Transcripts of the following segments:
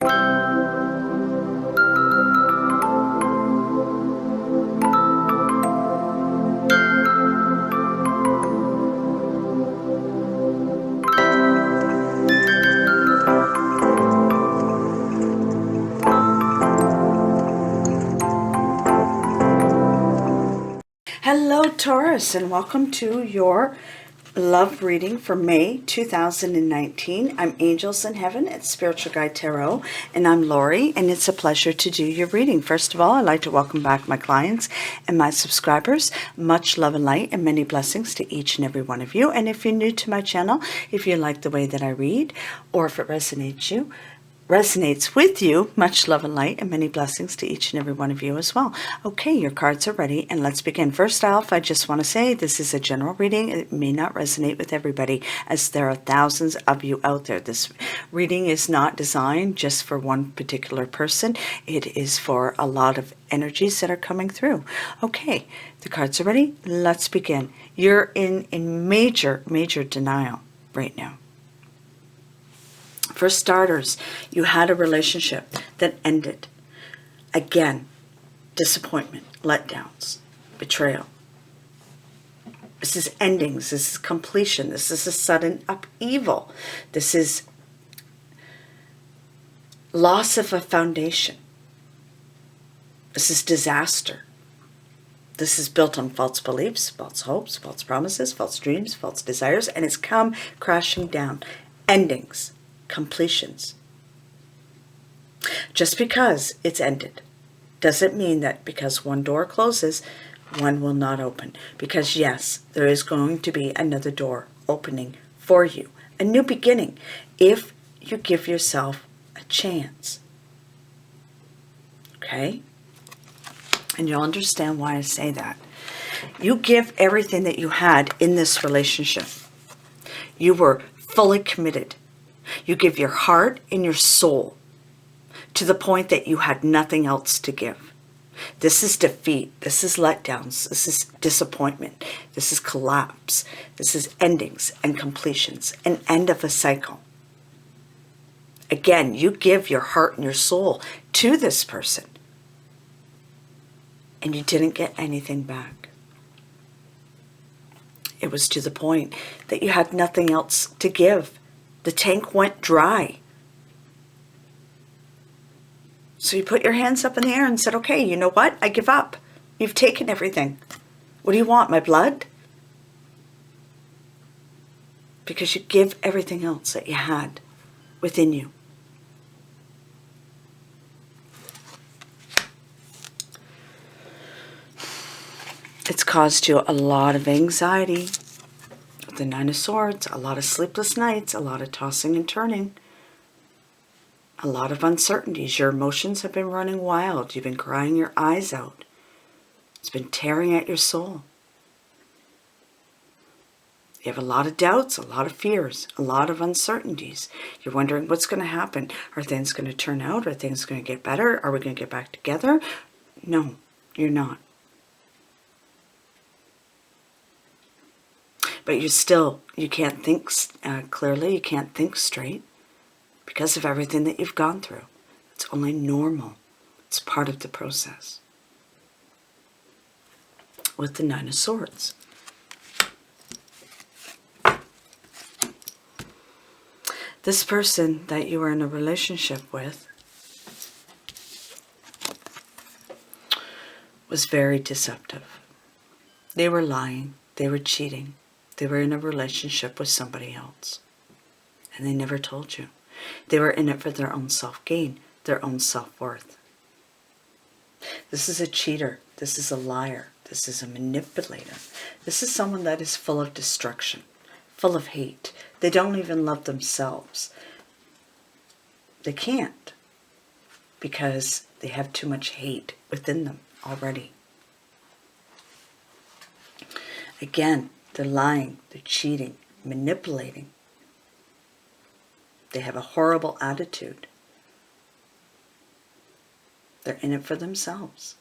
Hello, Taurus, and welcome to your love reading for May 2019. I'm Angels in Heaven at Spiritual Guide Tarot, and I'm Lori, and it's a pleasure to do your reading. First of all, I'd like to welcome back my clients and my subscribers. Much love and light and many blessings to each and every one of you. And if you're new to my channel, if you like the way that I read, or if it resonates with you, much love and light and many blessings to each and every one of you as well. Okay, your cards are ready, and let's begin. First off, I just want to say this is a general reading. It may not resonate with everybody, as there are thousands of you out there. This reading is not designed just for one particular person. It is for a lot of energies that are coming through. Okay, the cards are ready. Let's begin. You're in major denial right now. For starters, you had a relationship that ended. Again, disappointment, letdowns, betrayal. This is endings. This is completion. This is a sudden upheaval. This is loss of a foundation. This is disaster. This is built on false beliefs, false hopes, false promises, false dreams, false desires, and it's come crashing down. Endings. Completions. Just because it's ended doesn't mean that because one door closes, one will not open. Because yes, there is going to be another door opening for you, a new beginning, if you give yourself a chance. Okay? And you'll understand why I say that. You give everything that you had in this relationship. You were fully committed. You give your heart and your soul to the point that you had nothing else to give. This is defeat. This is letdowns. This is disappointment. This is collapse. This is endings and completions, an end of a cycle. Again, you give your heart and your soul to this person, and you didn't get anything back. It was to the point that you had nothing else to give. The tank went dry. So you put your hands up in the air and said, okay, you know what? I give up. You've taken everything. What do you want, my blood? Because you give everything else that you had within you. It's caused you a lot of anxiety. The Nine of Swords, a lot of sleepless nights, a lot of tossing and turning, a lot of uncertainties. Your emotions have been running wild. You've been crying your eyes out. It's been tearing at your soul. You have a lot of doubts, a lot of fears, a lot of uncertainties. You're wondering what's going to happen. Are things going to turn out? Are things going to get better? Are we going to get back together? No, you're not. But you can't think clearly, you can't think straight because of everything that you've gone through. It's only normal. It's part of the process. With the Nine of Swords. This person that you were in a relationship with was very deceptive. They were lying. They were cheating. They were in a relationship with somebody else, and they never told you. They were in it for their own self-gain, their own self-worth. This is a cheater. This is a liar. This is a manipulator. This is someone that is full of destruction, full of hate. They don't even love themselves. They can't because they have too much hate within them already. Again, they're lying, they're cheating, manipulating. They have a horrible attitude. They're in it for themselves.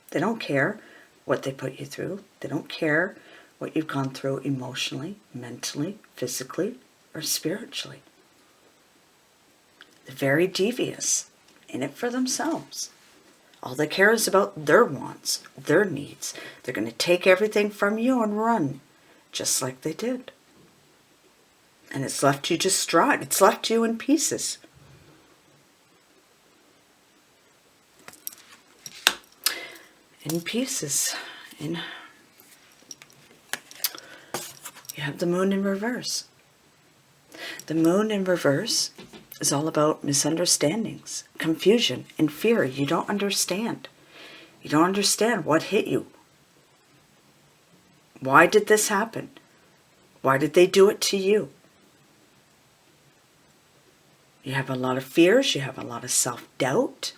They don't care what they put you through. They don't care what you've gone through emotionally, mentally, physically, or spiritually. They're very devious, in it for themselves. All they care is about their wants, their needs. They're going to take everything from you and run, just like they did. And it's left you distraught. It's left you in pieces. In pieces. You have the moon in reverse. The moon in reverse is all about misunderstandings, confusion, and fear. You don't understand. You don't understand what hit you. Why did this happen? Why did they do it to you? You have a lot of fears. You have a lot of self-doubt.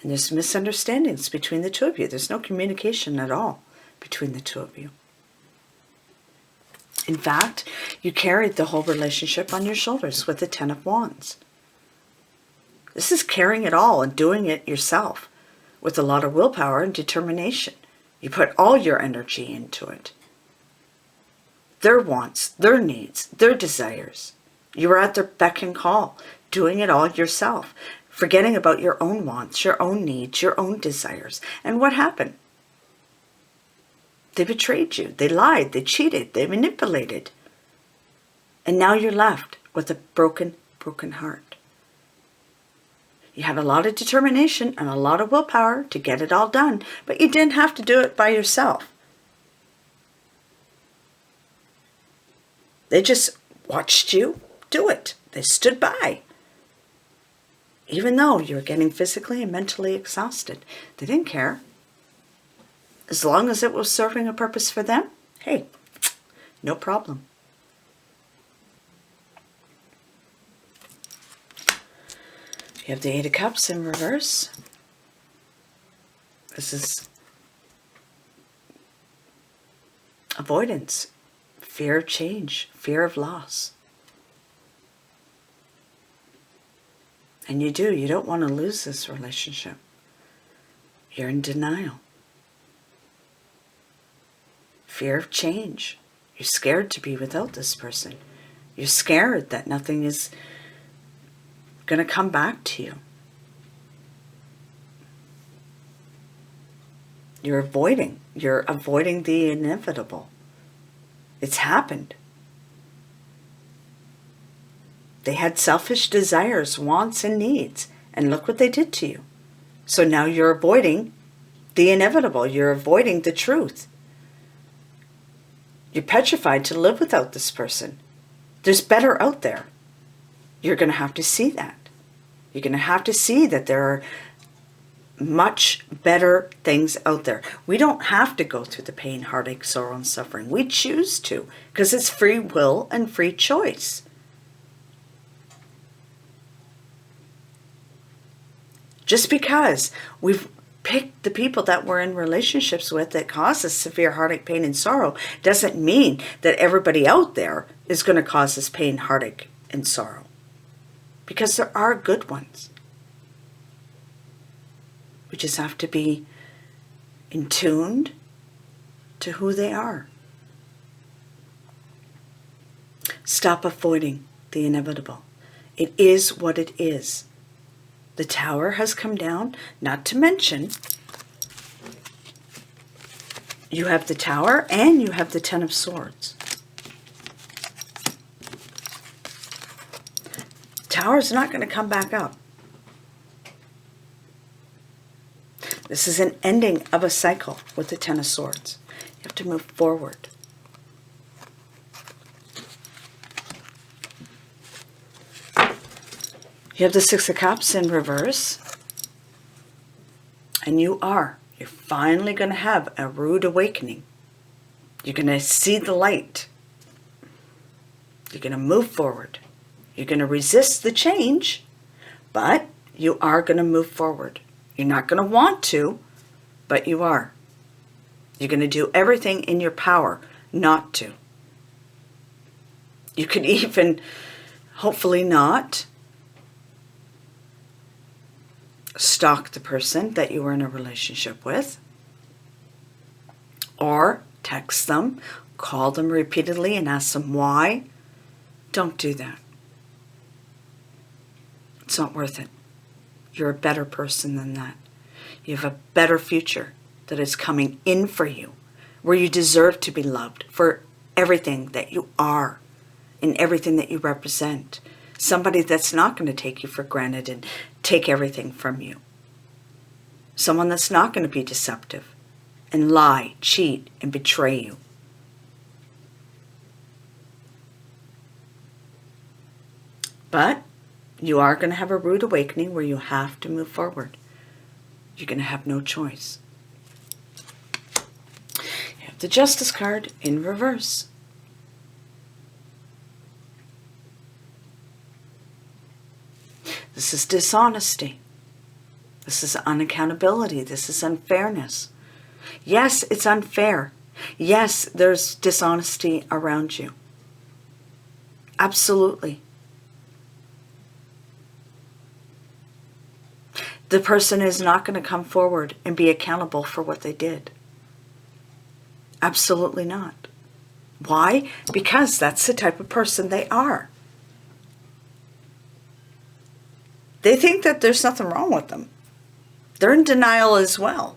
And there's misunderstandings between the two of you. There's no communication at all between the two of you. In fact, you carried the whole relationship on your shoulders with the Ten of Wands. This is carrying it all and doing it yourself with a lot of willpower and determination. You put all your energy into it. Their wants, their needs, their desires. You were at their beck and call, doing it all yourself, forgetting about your own wants, your own needs, your own desires. And what happened? They betrayed you. They lied. They cheated. They manipulated. And now you're left with a broken heart. You had a lot of determination and a lot of willpower to get it all done, but you didn't have to do it by yourself. They just watched you do it. They stood by. Even though you were getting physically and mentally exhausted, they didn't care. As long as it was serving a purpose for them, hey, no problem. You have the Eight of Cups in reverse. This is avoidance, fear of change, fear of loss. And you don't want to lose this relationship. You're in denial. Fear of change. You're scared to be without this person. You're scared that nothing is going to come back to you. You're avoiding the inevitable. It's happened. They had selfish desires, wants, and needs. And look what they did to you. So now you're avoiding the inevitable. You're avoiding the truth. You're petrified to live without this person. There's better out there. You're going to have to see that. You're going to have to see that there are much better things out there. We don't have to go through the pain, heartache, sorrow, and suffering. We choose to, because it's free will and free choice. Just because we've picked the people that we're in relationships with that cause us severe heartache, pain, and sorrow doesn't mean that everybody out there is going to cause us pain, heartache, and sorrow. Because there are good ones. We just have to be in tuned to who they are. Stop avoiding the inevitable. It is what it is. The Tower has come down, not to mention you have the Tower and you have the Ten of Swords. Tower's not going to come back up. This is an ending of a cycle with the Ten of Swords. You have to move forward. You have the Six of Cups in reverse. And you're finally going to have a rude awakening. You're going to see the light. You're going to move forward. You're going to resist the change, but you are going to move forward. You're not going to want to, but you are. You're going to do everything in your power not to. You could even, hopefully not, stalk the person that you were in a relationship with, or text them, call them repeatedly and ask them why. Don't do that. It's not worth it. You're a better person than that. You have a better future that is coming in for you, where you deserve to be loved for everything that you are and everything that you represent. Somebody that's not going to take you for granted and take everything from you. Someone that's not going to be deceptive and lie, cheat, and betray you. But you are going to have a rude awakening where you have to move forward. You're going to have no choice. You have the Justice card in reverse. This is dishonesty. This is unaccountability. This is unfairness. Yes, it's unfair. Yes, there's dishonesty around you. Absolutely. The person is not going to come forward and be accountable for what they did. Absolutely not. Why? Because that's the type of person they are. They think that there's nothing wrong with them. They're in denial as well.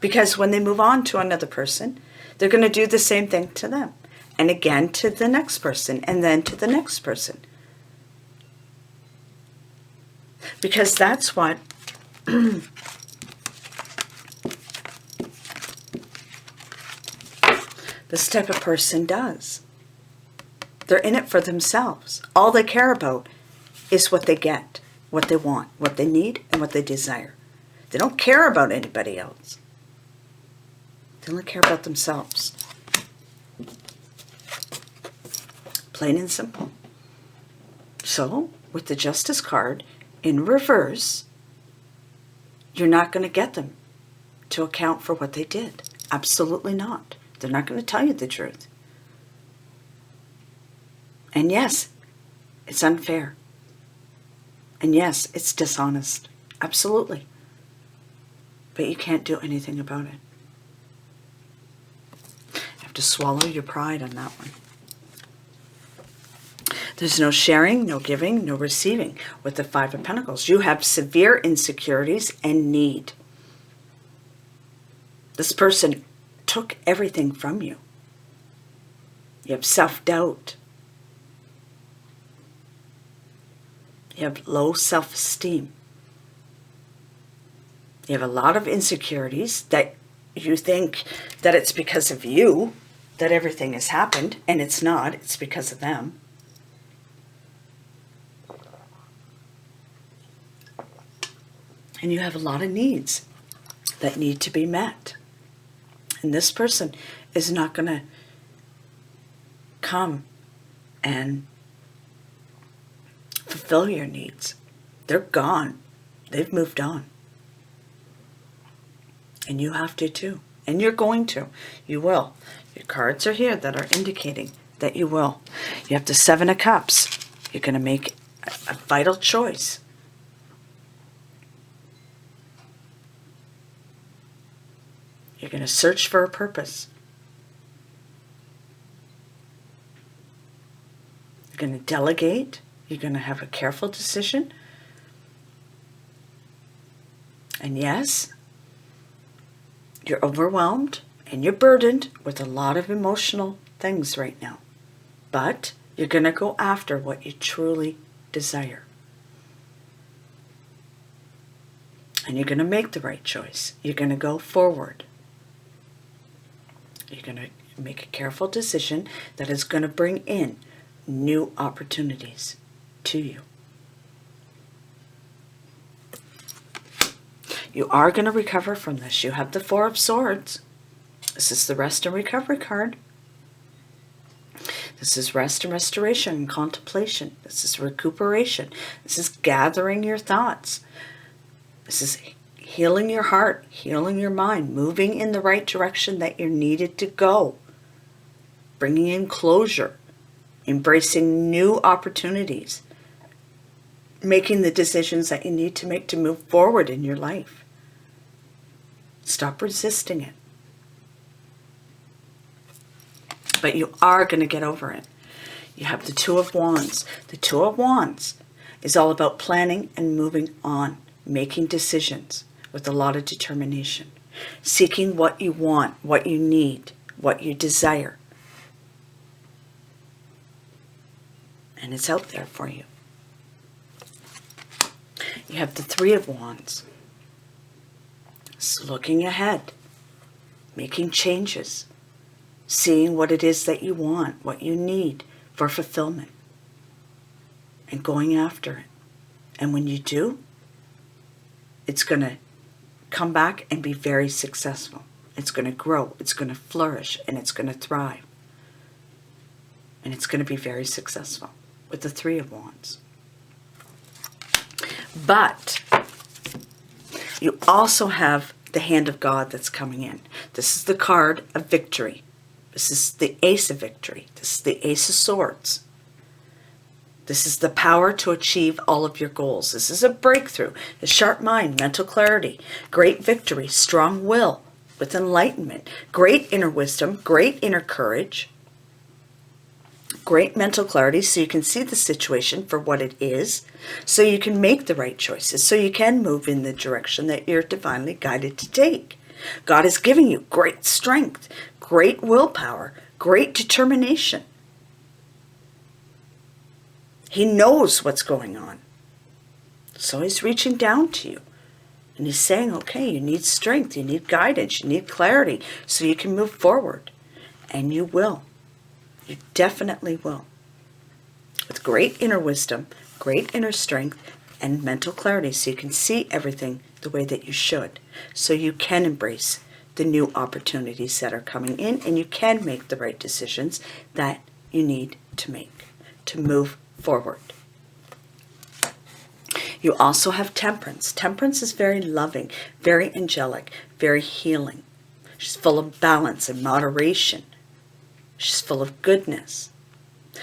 Because when they move on to another person, they're going to do the same thing to them. And again to the next person, and then to the next person. Because that's what this type of person does. They're in it for themselves. All they care about is what they get, what they want, what they need, and what they desire. They don't care about anybody else. They only care about themselves. Plain and simple. So, with the Justice card in reverse, you're not going to get them to account for what they did. Absolutely not. They're not going to tell you the truth. And yes, it's unfair. And yes, it's dishonest. Absolutely. But you can't do anything about it. You have to swallow your pride on that one. There's no sharing, no giving, no receiving with the Five of Pentacles. You have severe insecurities and need. This person took everything from you. You have self-doubt. You have low self-esteem. You have a lot of insecurities that you think that it's because of you that everything has happened, and it's not. It's because of them. And you have a lot of needs that need to be met. And this person is not going to come and fulfill your needs. They're gone. They've moved on. And you have to too. And you're going to. You will. Your cards are here that are indicating that you will. You have the Seven of Cups. You're going to make a vital choice. You're going to search for a purpose. You're going to delegate. You're going to have a careful decision. And yes, you're overwhelmed and you're burdened with a lot of emotional things right now. But you're going to go after what you truly desire. And you're going to make the right choice. You're going to go forward. You're going to make a careful decision that is going to bring in new opportunities to you. You are going to recover from this. You have the Four of Swords. This is the rest and recovery card. This is rest and restoration and contemplation. This is recuperation. This is gathering your thoughts. This is healing your heart, healing your mind, moving in the right direction that you're needed to go, bringing in closure, embracing new opportunities, making the decisions that you need to make to move forward in your life. Stop resisting it. But you are going to get over it. You have the Two of Wands. The Two of Wands is all about planning and moving on, making decisions with a lot of determination, seeking what you want, what you need, what you desire. And it's out there for you. You have the Three of Wands. It's looking ahead, making changes, seeing what it is that you want, what you need for fulfillment, and going after it. And when you do, it's going to come back and be very successful. It's going to grow, it's going to flourish, and it's going to thrive. And it's going to be very successful with the Three of Wands. But you also have the Hand of God that's coming in. This is the card of victory. This is the Ace of Victory. This is the Ace of Swords. This is the power to achieve all of your goals. This is a breakthrough, a sharp mind, mental clarity, great victory, strong will with enlightenment, great inner wisdom, great inner courage, great mental clarity so you can see the situation for what it is, so you can make the right choices, so you can move in the direction that you're divinely guided to take. God is giving you great strength, great willpower, great determination. He knows what's going on. So he's reaching down to you. And he's saying, okay, you need strength, you need guidance, you need clarity so you can move forward. And you will. You definitely will. With great inner wisdom, great inner strength, and mental clarity so you can see everything the way that you should. So you can embrace the new opportunities that are coming in, and you can make the right decisions that you need to make to move forward. You also have Temperance. Temperance is very loving, very angelic, very healing. She's full of balance and moderation. She's full of goodness.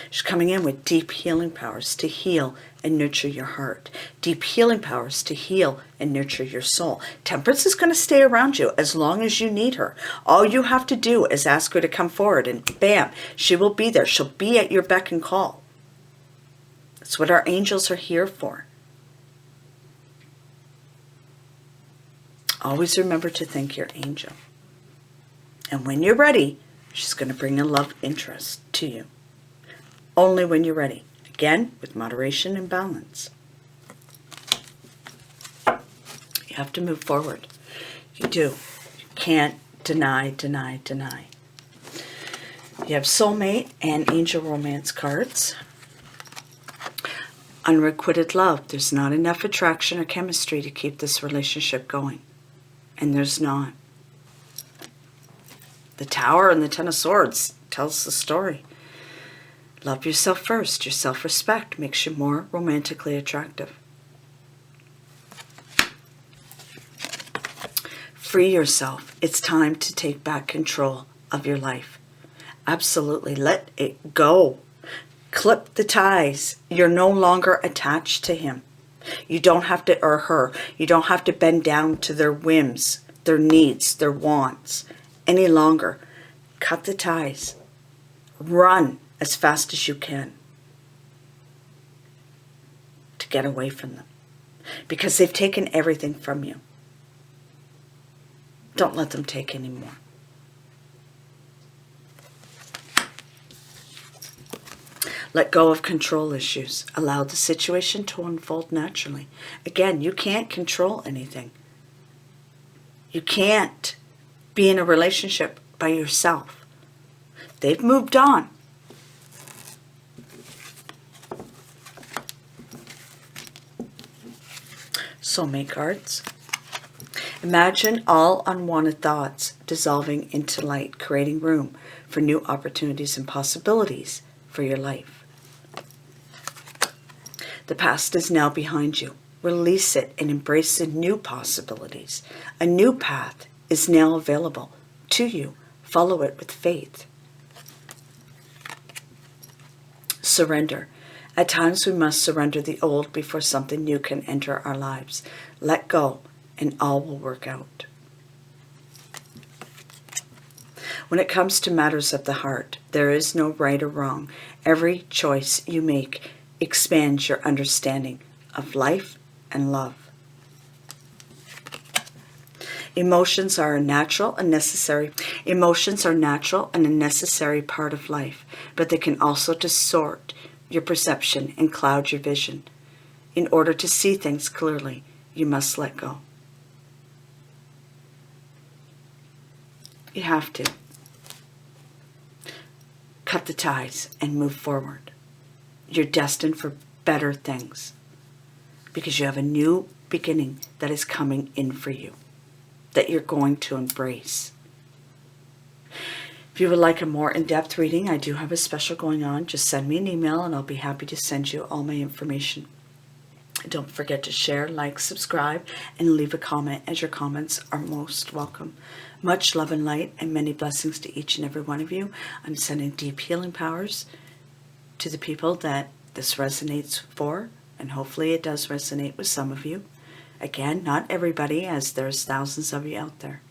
She's coming in with deep healing powers to heal and nurture your heart. Deep healing powers to heal and nurture your soul. Temperance is going to stay around you as long as you need her. All you have to do is ask her to come forward and bam, she will be there. She'll be at your beck and call. That's what our angels are here for. Always remember to thank your angel. And when you're ready, she's going to bring a love interest to you. Only when you're ready. Again, with moderation and balance. You have to move forward. You do. You can't deny, deny, deny. You have soulmate and angel romance cards. Unrequited love. There's not enough attraction or chemistry to keep this relationship going. And there's not. The Tower and the Ten of Swords tells the story. Love yourself first. Your self-respect makes you more romantically attractive. Free yourself. It's time to take back control of your life. Absolutely. Let it go. Clip the ties. You're no longer attached to him. You don't have to, or her, you don't have to bend down to their whims, their needs, their wants any longer. Cut the ties. Run as fast as you can to get away from them, because they've taken everything from you. Don't let them take any more. Let go of control issues. Allow the situation to unfold naturally. Again, you can't control anything. You can't be in a relationship by yourself. They've moved on. Soulmate cards. Imagine all unwanted thoughts dissolving into light, creating room for new opportunities and possibilities for your life. The past is now behind you. Release it and embrace the new possibilities. A new path is now available to you. Follow it with faith. Surrender. At times we must surrender the old before something new can enter our lives. Let go and all will work out. When it comes to matters of the heart, there is no right or wrong. Every choice you make expands your understanding of life and love. Emotions are a natural and necessary part of life, but they can also distort your perception and cloud your vision. In order to see things clearly, you must let go. You have to cut the ties and move forward. You're destined for better things because you have a new beginning that is coming in for you, that you're going to embrace. If you would like a more in-depth reading, I do have a special going on. Just send me an email and I'll be happy to send you all my information. Don't forget to share, like, subscribe, and leave a comment, as your comments are most welcome. Much love and light and many blessings to each and every one of you. I'm sending deep healing powers to the people that this resonates for, and hopefully it does resonate with some of you. Again, not everybody, as there's thousands of you out there.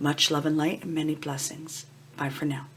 Much love and light and many blessings. Bye for now.